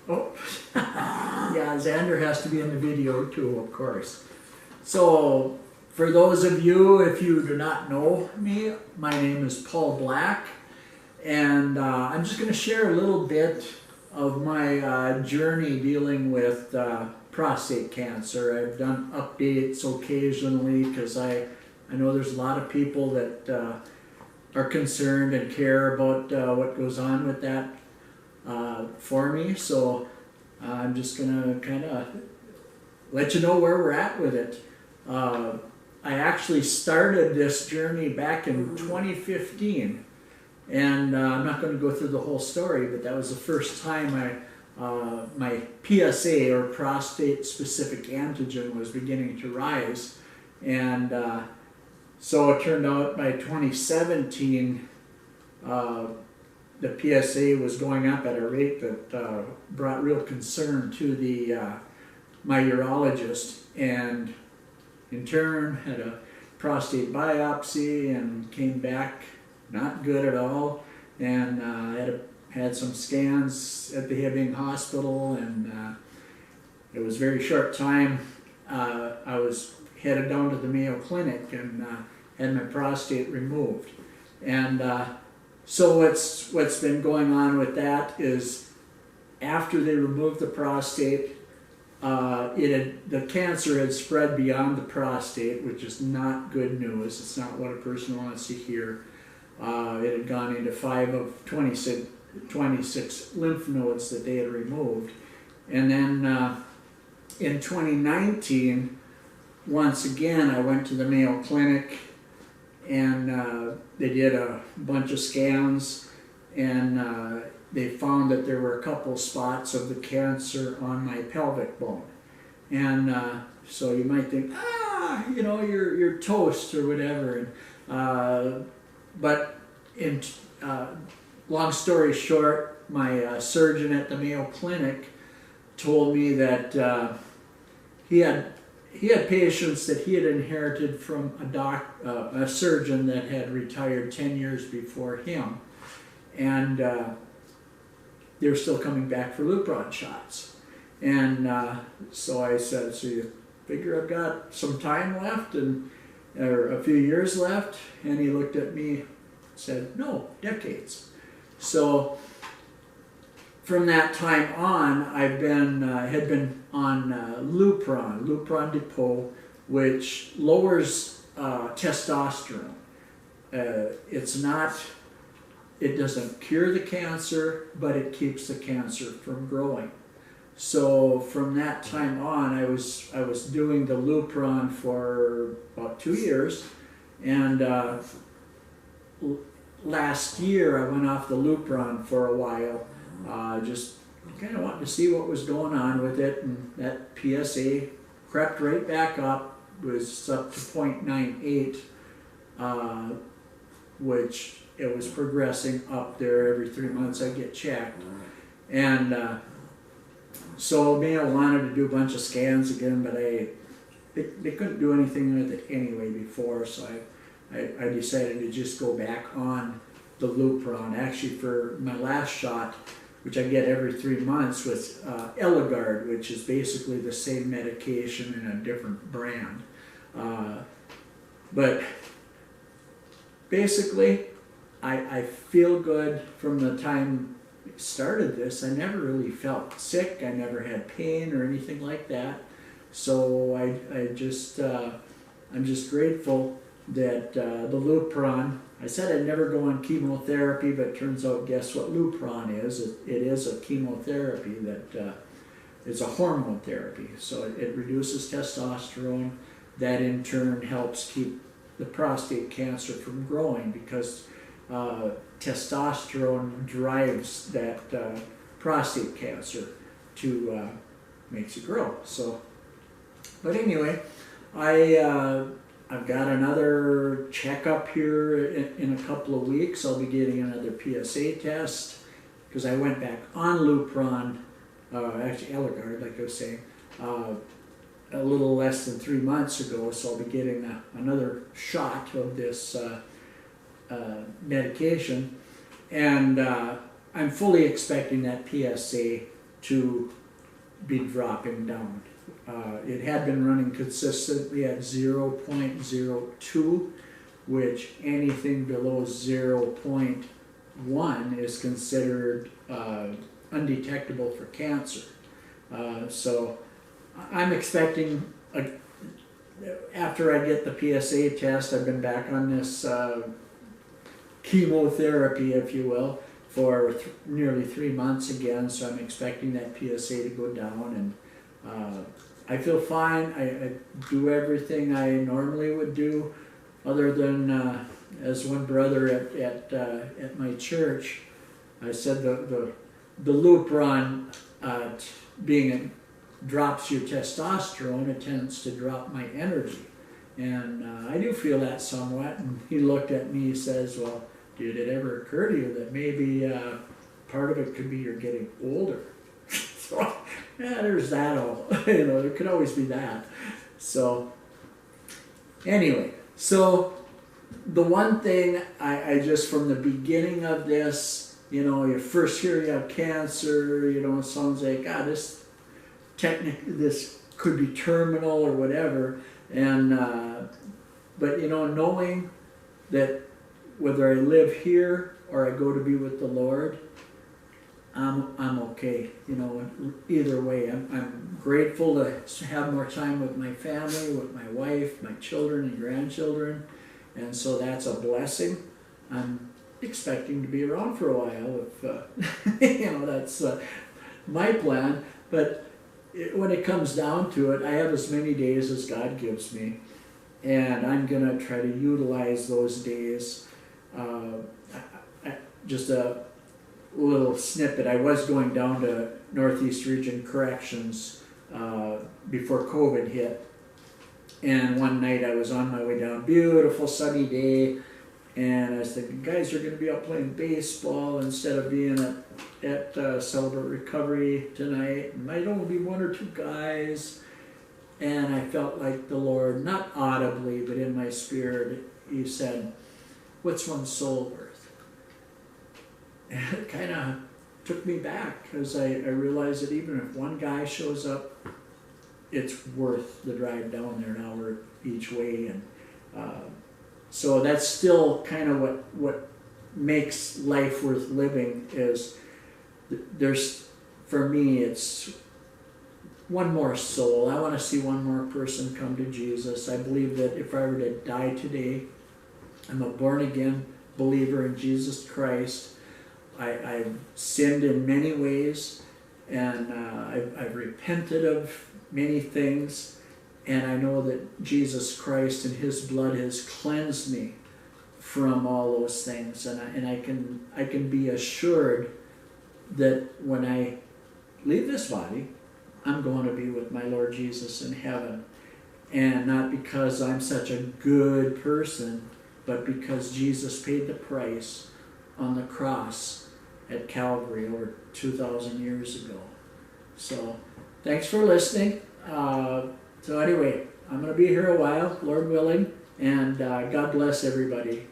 Oh, yeah, Xander has to be in the video too, of course. So, for those of you, if you do not know me, my name is Paul Black, and I'm just going to share a little bit of my journey dealing with prostate cancer. I've done updates occasionally because I know there's a lot of people that are concerned and care about what goes on with that for me. So I'm just gonna kind of let you know where we're at with it. I actually started this journey back in 2015, and I'm not going to go through the whole story, but that was the first time my PSA, or prostate specific antigen, was beginning to rise. And so it turned out by 2017 the PSA was going up at a rate that brought real concern to my urologist, and in turn had a prostate biopsy and came back not good at all, and had some scans at the Hibbing Hospital, and it was a very short time. I was headed down to the Mayo Clinic and had my prostate removed. And so what's been going on with that is, after they removed the prostate, the cancer had spread beyond the prostate, which is not good news. It's not what a person wants to hear. It had gone into 5 of 26 lymph nodes that they had removed. And then in 2019, once again, I went to the Mayo Clinic, and they did a bunch of scans, and they found that there were a couple spots of the cancer on my pelvic bone. And so you might think, you're toast or whatever. But long story short, my surgeon at the Mayo Clinic told me that he had patients that he had inherited from a surgeon that had retired 10 years before him, and they were still coming back for Lupron shots. And so I said, so you figure I've got some time left, or a few years left? And he looked at me and said, no, decades. So from that time on, I've been had been on Lupron Depot, which lowers testosterone. It doesn't cure the cancer, but it keeps the cancer from growing. So from that time on, I was doing the Lupron for about 2 years, and last year I went off the Lupron for a while, just kind of wanted to see what was going on with it, and that PSA crept right back up, was up to 0.98, which it was progressing up there. Every 3 months I get checked. And so Mayo wanted to do a bunch of scans again, but they couldn't do anything with it anyway before, so I decided to just go back on the Lupron. Actually, for my last shot, which I get every 3 months, with Eligard, which is basically the same medication in a different brand. But basically, I feel good from the time I started this. I never really felt sick. I never had pain or anything like that. So I'm just grateful that the Lupron, I said I'd never go on chemotherapy, but turns out, guess what Lupron is? It is a chemotherapy that it's a hormone therapy. So it reduces testosterone. That in turn helps keep the prostate cancer from growing, because testosterone drives that prostate cancer to makes it grow. So, but anyway, I've got another checkup here in a couple of weeks. I'll be getting another PSA test, because I went back on Lupron, actually Eligard, like I was saying, a little less than 3 months ago. So I'll be getting another shot of this medication, and I'm fully expecting that PSA to be dropping down. It had been running consistently at 0.02, which anything below 0.1 is considered undetectable for cancer. So I'm expecting, after I get the PSA test, I've been back on this chemotherapy, if you will, for nearly 3 months again, so I'm expecting that PSA to go down, and I feel fine. I do everything I normally would do, other than, as one brother at my church, I said the Lupron drops your testosterone, it tends to drop my energy. And I do feel that somewhat, and he looked at me, he says, well, did it ever occur to you that maybe part of it could be you're getting older? So, yeah, there's that all. There could always be that. So, anyway, so the one thing I just, from the beginning of this, you first hear you have cancer, it sounds like, this could be terminal or whatever, and but knowing that whether I live here or I go to be with the Lord, I'm okay. Either way, I'm grateful to have more time with my family, with my wife, my children and grandchildren, and so that's a blessing. I'm expecting to be around for a while if that's my plan. But when it comes down to it, I have as many days as God gives me, and I'm gonna try to utilize those days. Just a little snippet. I was going down to Northeast Region Corrections before COVID hit, and one night I was on my way down, beautiful sunny day, and I was thinking, guys are going to be out playing baseball instead of being at Celebrate Recovery tonight. It might only be 1 or 2 guys, and I felt like the Lord, not audibly, but in my spirit, He said, what's one soul worth? And it kind of took me back, because I realized that even if one guy shows up, it's worth the drive down there, an hour each way. And so that's still kind of what makes life worth living, is for me, it's one more soul. I want to see one more person come to Jesus. I believe that if I were to die today, I'm a born-again believer in Jesus Christ. I've sinned in many ways, and I've repented of many things, and I know that Jesus Christ and His blood has cleansed me from all those things, and I can be assured that when I leave this body, I'm going to be with my Lord Jesus in heaven, and not because I'm such a good person, but because Jesus paid the price on the cross at Calvary over 2,000 years ago. So, thanks for listening. So anyway, I'm going to be here a while, Lord willing, and God bless everybody.